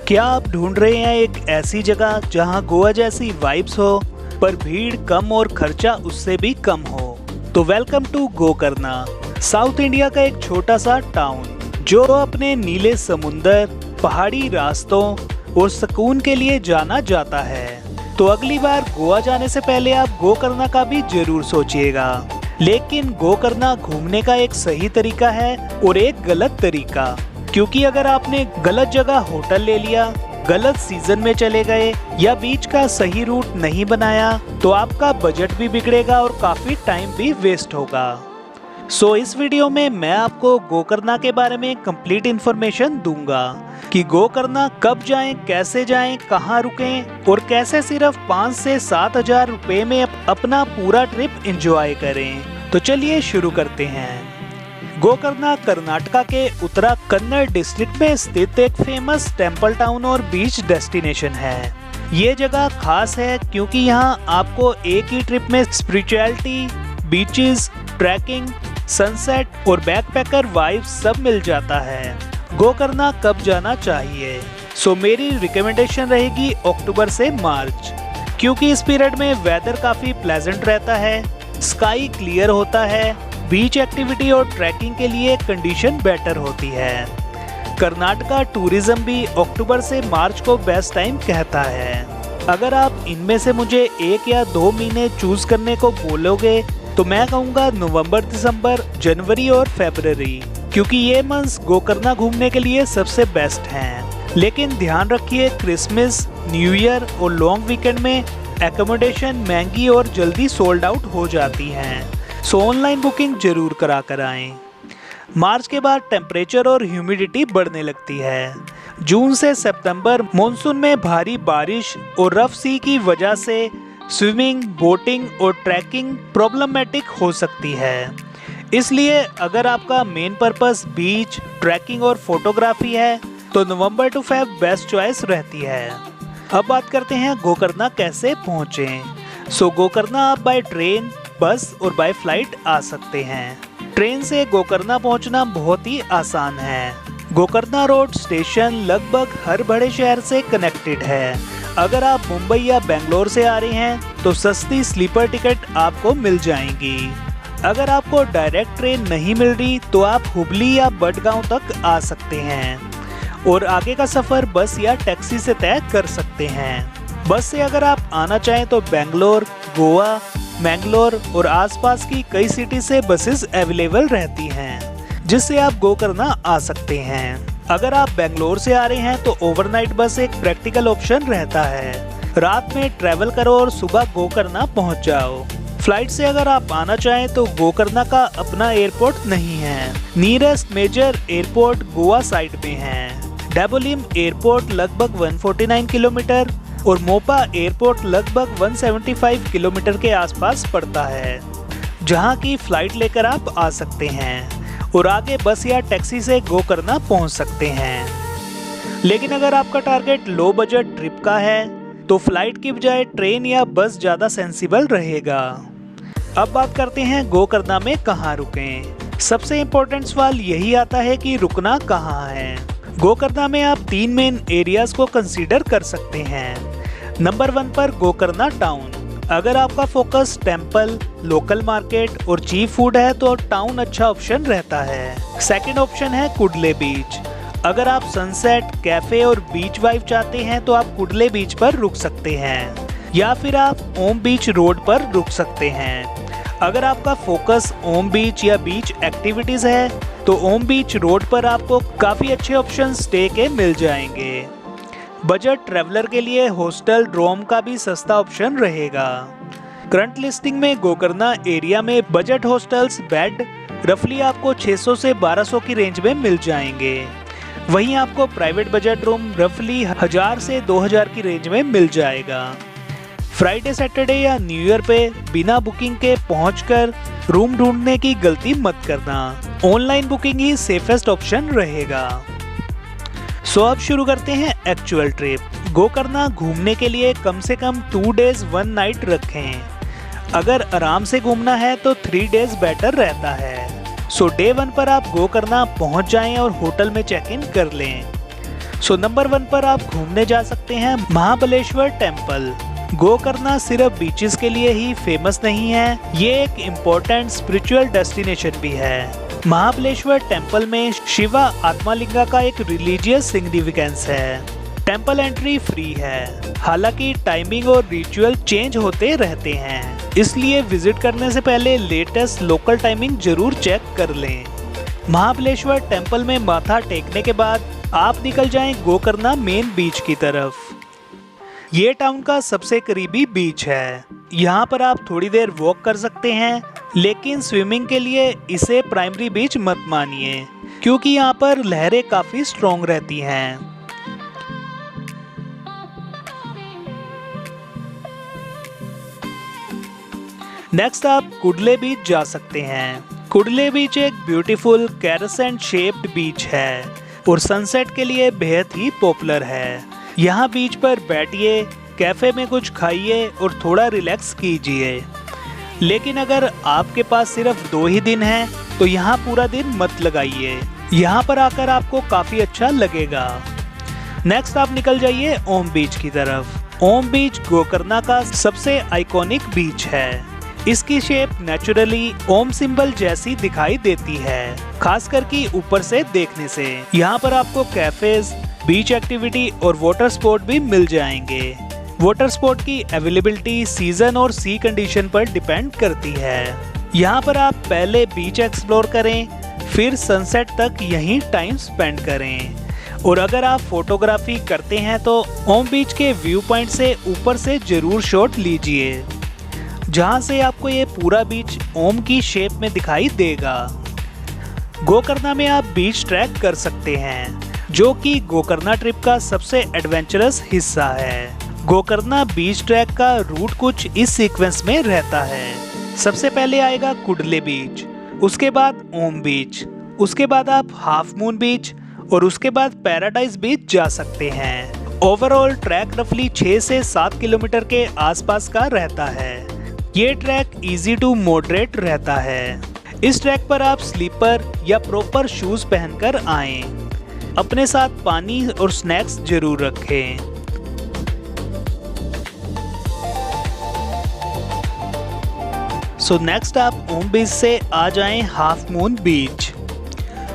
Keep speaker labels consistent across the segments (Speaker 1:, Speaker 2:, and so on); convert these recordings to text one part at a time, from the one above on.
Speaker 1: क्या आप ढूंढ रहे हैं एक ऐसी जगह जहां गोवा जैसी वाइब्स हो पर भीड़ कम और खर्चा उससे भी कम हो? तो welcome to Gokarna, south India का एक छोटा सा टाउन जो अपने नीले समुंदर, पहाड़ी रास्तों और सुकून के लिए जाना जाता है। तो अगली बार गोवा जाने से पहले आप गोकर्णा का भी जरूर सोचिएगा। लेकिन गोकर्णा घूमने का एक सही तरीका है और एक गलत तरीका, क्योंकि अगर आपने गलत जगह होटल ले लिया, गलत सीजन में चले गए या बीच का सही रूट नहीं बनाया तो आपका बजट भी बिगड़ेगा और काफी टाइम भी वेस्ट होगा। सो इस वीडियो में मैं आपको गोकर्णा के बारे में कंप्लीट इन्फॉर्मेशन दूंगा कि गोकर्णा कब जाएं, कैसे जाएं, कहां रुकें और कैसे सिर्फ 5 से 7 हजार रुपए में अपना पूरा ट्रिप एंजॉय करें। तो चलिए शुरू करते हैं। गोकर्णा कर्नाटका के उत्तरा कन्नड़ डिस्ट्रिक्ट में स्थित एक फेमस टेम्पल टाउन और बीच डेस्टिनेशन है। ये जगह खास है क्योंकि यहाँ आपको एक ही ट्रिप में स्पिरिचुअलिटी, बीचेस, ट्रैकिंग, सनसेट और बैकपैकर वाइब्स सब मिल जाता है। गोकर्णा कब जाना चाहिए? सो मेरी रिकमेंडेशन रहेगी अक्टूबर से मार्च, क्योंकि इस पीरियड में वेदर काफी प्लेजेंट रहता है, स्काई क्लियर होता है, बीच एक्टिविटी और ट्रैकिंग के लिए कंडीशन बेटर होती है। कर्नाटका टूरिज्म भी अक्टूबर से मार्च को बेस्ट टाइम कहता है। अगर आप इनमें से मुझे 1 या 2 महीने चूज करने को बोलोगे तो मैं कहूँगा नवंबर, दिसंबर, जनवरी और फरवरी, क्योंकि ये मंथ्स गोकर्णा घूमने के लिए सबसे बेस्ट हैं। लेकिन ध्यान रखिए, क्रिसमस, न्यू ईयर और लॉन्ग वीकेंड में एकोमोडेशन महंगी और जल्दी सोल्ड आउट हो जाती हैं। सो ऑनलाइन बुकिंग जरूर करा कर आएं। मार्च के बाद टेम्परेचर और ह्यूमिडिटी बढ़ने लगती है। जून से सितंबर मॉनसून में भारी बारिश और रफ सी की वजह से स्विमिंग, बोटिंग और ट्रैकिंग प्रॉब्लमेटिक हो सकती है। इसलिए अगर आपका मेन पर्पस बीच, ट्रैकिंग और फोटोग्राफी है तो नवंबर टू फेब बेस्ट चॉइस रहती है। अब बात करते हैं गोकर्णा कैसे पहुँचें। सो गोकर्णा आप बाय ट्रेन, बस और बाय फ्लाइट आ सकते हैं। ट्रेन से गोकर्णा पहुंचना बहुत ही आसान है। गोकर्णा रोड स्टेशन लगभग हर बड़े शहर से कनेक्टेड है। अगर आप मुंबई या बेंगलोर से आ रहे हैं तो सस्ती स्लीपर टिकट आपको मिल जाएंगी। अगर आपको डायरेक्ट ट्रेन नहीं मिल रही तो आप हुबली या बडगांव तक आ सकते हैं और आगे का सफर बस या टैक्सी से तय कर सकते हैं। बस से अगर आप आना चाहें तो बेंगलोर, गोवा, मैंगलोर और आसपास की कई सिटी से बसेस अवेलेबल रहती हैं, जिससे आप गोकर्णा आ सकते हैं। अगर आप बेंगलोर से आ रहे हैं तो ओवरनाइट बस एक प्रैक्टिकल ऑप्शन रहता है। रात में ट्रैवल करो और सुबह गोकर्णा पहुंच जाओ। फ्लाइट से अगर आप आना चाहें तो गोकर्णा का अपना एयरपोर्ट नहीं है। Nearest major airport Goa side में है। डेबोलिम एयरपोर्ट लगभग 149 किलोमीटर और मोपा एयरपोर्ट लगभग 175 किलोमीटर के आसपास पड़ता है, जहां की फ्लाइट लेकर आप आ सकते हैं और आगे बस या टैक्सी से गोकर्णा पहुंच सकते हैं। लेकिन अगर आपका टारगेट लो बजट ट्रिप का है तो फ्लाइट की बजाय ट्रेन या बस ज़्यादा सेंसिबल रहेगा। अब बात करते हैं गोकर्णा में कहाँ रुकें। सबसे इम्पोर्टेंट सवाल यही आता है कि रुकना कहाँ है। गोकर्णा में आप 3 मेन एरियाज को कंसीडर कर सकते हैं। नंबर 1 पर गोकर्णा टाउन। अगर आपका फोकस टेम्पल, लोकल मार्केट और चीप फूड है तो टाउन अच्छा ऑप्शन रहता है। सेकंड ऑप्शन है कुडले बीच। अगर आप सनसेट, कैफे और बीच वाइब चाहते हैं तो आप कुडले बीच पर रुक सकते हैं या फिर आप ओम बीच रोड पर रुक सकते हैं। अगर आपका फोकस ओम बीच या बीच एक्टिविटीज है तो ओम बीच रोड पर आपको काफी अच्छे ऑप्शन स्टे के मिल जाएंगे। बजट ट्रैवलर के लिए हॉस्टल डॉर्म का भी सस्ता ऑप्शन रहेगा। करंट लिस्टिंग में गोकर्णा एरिया में बजट हॉस्टल्स बेड रफली आपको 600 से 1200 की रेंज में मिल जाएंगे। वहीं आपको प्राइवेट बजट रूम रफली 1000 से 2000 की रेंज में मिल जाएगा। फ्राइडे, सैटरडे या न्यू ईयर पे बिना बुकिंग के पहुंचकर रूम ढूंढने की गलती मत करना। ऑनलाइन बुकिंग ही सेफेस्ट ऑप्शन रहेगा। सो अब शुरू करते हैं एक्चुअल ट्रिप। गोकर्णा घूमने के लिए कम से कम 2 डेज 1 नाइट रखें। अगर आराम से घूमना है तो 3 डेज बेटर रहता है। सो डे 1 पर आप गोकर्णा पहुंच जाएं और होटल में चेक इन कर लें। सो नंबर 1 पर आप घूमने जा सकते हैं महाबलेश्वर टेम्पल। गोकर्णा सिर्फ बीचेस के लिए ही फेमस नहीं है, ये एक इम्पोर्टेंट स्पिरिचुअल डेस्टिनेशन भी है। महाबलेश्वर टेम्पल में शिवा आत्मालिंगा का एक रिलीजियस सिग्निफिकेंस है। टेम्पल एंट्री फ्री है, हालांकि टाइमिंग और रिचुअल चेंज होते रहते हैं, इसलिए विजिट करने से पहले लेटेस्ट लोकल टाइमिंग जरूर चेक कर लें। महाबलेश्वर टेम्पल में माथा टेकने के बाद आप निकल जाएं गोकर्णा मेन बीच की तरफ। ये टाउन का सबसे करीबी बीच है, यहाँ पर आप थोड़ी देर वॉक कर सकते हैं, लेकिन स्विमिंग के लिए इसे प्राइमरी बीच मत मानिए, क्योंकि यहाँ पर लहरें काफी स्ट्रॉन्ग रहती हैं। नेक्स्ट आप कुडले बीच जा सकते हैं। कुडले बीच एक ब्यूटीफुल कैरसेंट शेप्ड बीच है और सनसेट के लिए बेहद ही पॉपुलर है। यहाँ बीच पर बैठिए, कैफे में कुछ खाइए और थोड़ा रिलैक्स कीजिए। लेकिन अगर आपके पास सिर्फ 2 ही दिन हैं, तो यहाँ पूरा दिन मत लगाइए, यहाँ पर आकर आपको काफी अच्छा लगेगा। नेक्स्ट आप निकल जाइए ओम बीच की तरफ। ओम बीच गोकर्णा का सबसे आइकॉनिक बीच है। इसकी शेप नेचुरली ओम सिंबल जैसी दिखाई देती है, खासकर कि ऊपर से देखने से। यहाँ पर आपको कैफेज, बीच एक्टिविटी और वाटर स्पोर्ट भी मिल जाएंगे। वाटर स्पोर्ट की अवेलेबिलिटी सीजन और सी कंडीशन पर डिपेंड करती है। यहाँ पर आप पहले बीच एक्सप्लोर करें, फिर सनसेट तक यहीं टाइम स्पेंड करें। और अगर आप फोटोग्राफी करते हैं तो ओम बीच के व्यू पॉइंट से ऊपर से जरूर शॉट लीजिए, जहाँ से आपको ये पूरा बीच ओम की शेप में दिखाई देगा। गोकर्णा में आप बीच ट्रैक कर सकते हैं, जो कि गोकर्णा ट्रिप का सबसे एडवेंचरस हिस्सा है। गोकर्णा बीच ट्रैक का रूट कुछ इस सीक्वेंस में रहता है। सबसे पहले आएगा कुडले बीच, उसके बाद ओम बीच, उसके बाद आप हाफ मून बीच और उसके बाद पैराडाइज बीच जा सकते हैं। ओवरऑल ट्रैक रफली 6 से 7 किलोमीटर के आसपास का रहता है। ये ट्रैक इजी टू मॉडरेट रहता है। इस ट्रैक पर आप स्लीपर या प्रॉपर शूज पहनकर आएं। अपने साथ पानी और स्नैक्स जरूर रखें। सो नेक्स्ट आप ओम बीच से आ जाएं हाफ मून बीच।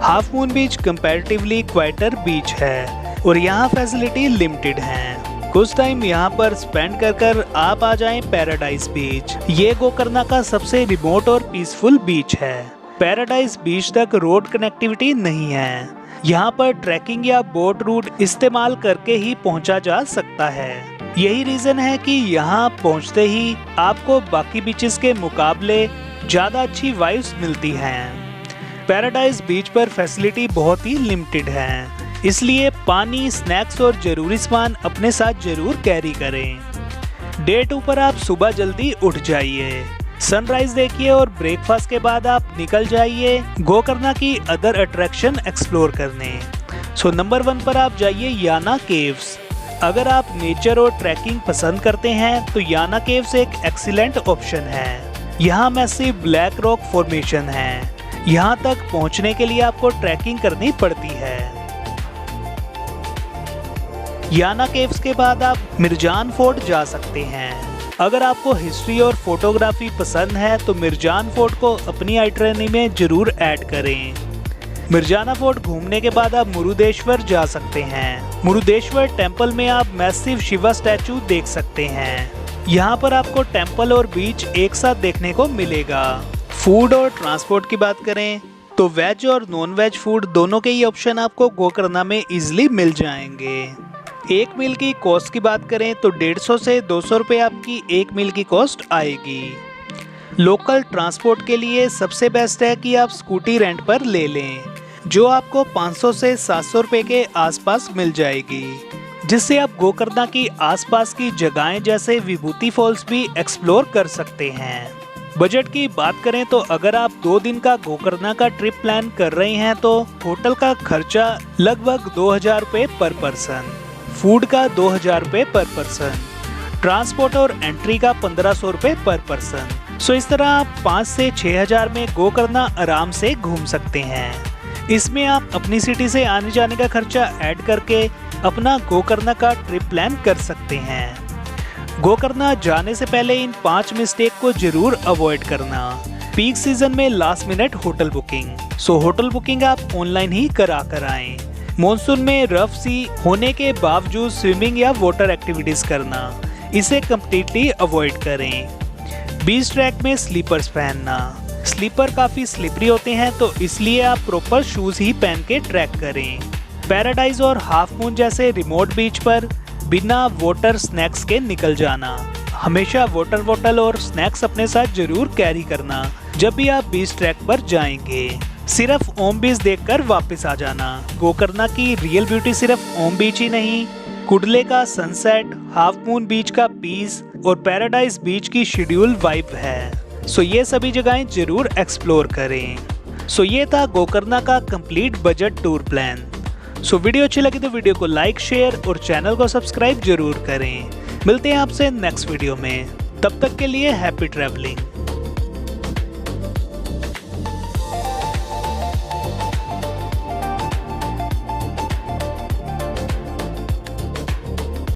Speaker 1: हाफ मून बीच कंपैरेटिवली क्वाइटर बीच है और यहाँ फैसिलिटी लिमिटेड हैं। कुछ टाइम यहाँ पर स्पेंड कर आप आ जाएं पैराडाइज बीच। ये गोकर्णा का सबसे रिमोट और पीसफुल बीच है। पैराडाइज बीच तक रोड कनेक्टिविटी नहीं है। यहाँ पर ट्रैकिंग या बोट रूट इस्तेमाल करके ही पहुँचा जा सकता है। यही रीजन है कि यहाँ पहुँचते ही आपको बाकी बीचेस के मुकाबले ज्यादा अच्छी वाइब्स मिलती हैं। पैराडाइज बीच पर फैसिलिटी बहुत ही लिमिटेड है, इसलिए पानी, स्नैक्स और जरूरी सामान अपने साथ जरूर कैरी करें। डे 2 पर आप सुबह जल्दी उठ जाइए, सनराइज देखिए और ब्रेकफास्ट के बाद आप निकल जाइए गोकर्णा की अदर अट्रैक्शन एक्सप्लोर करने। सो नंबर 1 पर आप जाइए याना केव्स। अगर आप नेचर और ट्रैकिंग पसंद करते हैं तो याना केव्स एक एक्सीलेंट ऑप्शन है। यहाँ मैसिव ब्लैक रॉक फॉर्मेशन है। यहाँ तक पहुँचने के लिए आपको ट्रैकिंग करनी पड़ती है। याना केव्स के बाद आप मिर्जान फोर्ट जा सकते हैं। अगर आपको हिस्ट्री और फोटोग्राफी पसंद है तो मिर्जान फोर्ट को अपनी आइटरनी में जरूर ऐड करें। मिर्जाना फोर्ट घूमने के बाद आप मुरुदेश्वर जा सकते हैं। मुरुदेश्वर टेम्पल में आप मैसिव शिवा स्टैचू देख सकते हैं। यहाँ पर आपको टेम्पल और बीच एक साथ देखने को मिलेगा। फूड और ट्रांसपोर्ट की बात करें तो वेज और नॉन वेज फूड दोनों के ही ऑप्शन आपको गोकर्णा में इजिली मिल जाएंगे। एक मील की कॉस्ट की बात करें तो 150 से 200 रुपये आपकी एक मील की कॉस्ट आएगी। लोकल ट्रांसपोर्ट के लिए सबसे बेस्ट है कि आप स्कूटी रेंट पर ले लें, जो आपको 500 से 700 रुपये के आसपास मिल जाएगी, जिससे आप गोकर्णा की आसपास की जगहें जैसे विभूति फॉल्स भी एक्सप्लोर कर सकते हैं। बजट की बात करें तो अगर आप 2 दिन का गोकर्णा का ट्रिप प्लान कर रहे हैं तो होटल का खर्चा लगभग 2000 रुपये पर पर्सन, फूड का 2000 रुपये पर पर्सन, ट्रांसपोर्ट और एंट्री का 1500 रुपये पर पर्सन। सो इस तरह आप 5 से 6000 में गोकर्णा आराम से घूम सकते हैं। इसमें आप अपनी सिटी से आने जाने का खर्चा ऐड करके अपना गोकर्णा का ट्रिप प्लान कर सकते हैं। गोकर्णा जाने से पहले इन 5 मिस्टेक को जरूर अवॉइड करना। पीक सीजन में last minute hotel booking. So hotel booking आप ऑनलाइन ही करा कर आएं। मॉनसून में रफ सी होने के बावजूद स्विमिंग या वाटर एक्टिविटीज करना, इसे कम्प्लीटली अवॉइड करें। बीच ट्रैक में स्लीपर्स पहनना। स्लीपर काफी स्लिपरी होते हैं, तो इसलिए आप प्रॉपर शूज ही पहन के ट्रैक करें। पैराडाइज और हाफ मून जैसे रिमोट बीच पर बिना वाटर स्नैक्स के निकल जाना। हमेशा वाटर बॉटल और स्नैक्स अपने साथ जरूर कैरी करना जब भी आप बीच ट्रैक पर जाएंगे। सिर्फ ओम बीच देखकर वापस आ जाना। गोकर्णा की रियल ब्यूटी सिर्फ ओम बीच ही नहीं, कुडले का सनसेट, हाफ मून बीच का पीस और पैराडाइज बीच की शेड्यूल वाइब है। सो ये सभी जगहें जरूर एक्सप्लोर करें। सो ये था गोकर्णा का complete budget tour plan. So video अच्छी लगी तो वीडियो को लाइक, शेयर और चैनल को सब्सक्राइब जरूर करें। मिलते हैं आपसे नेक्स्ट वीडियो में, तब तक के लिए हैप्पी ट्रैवलिंग।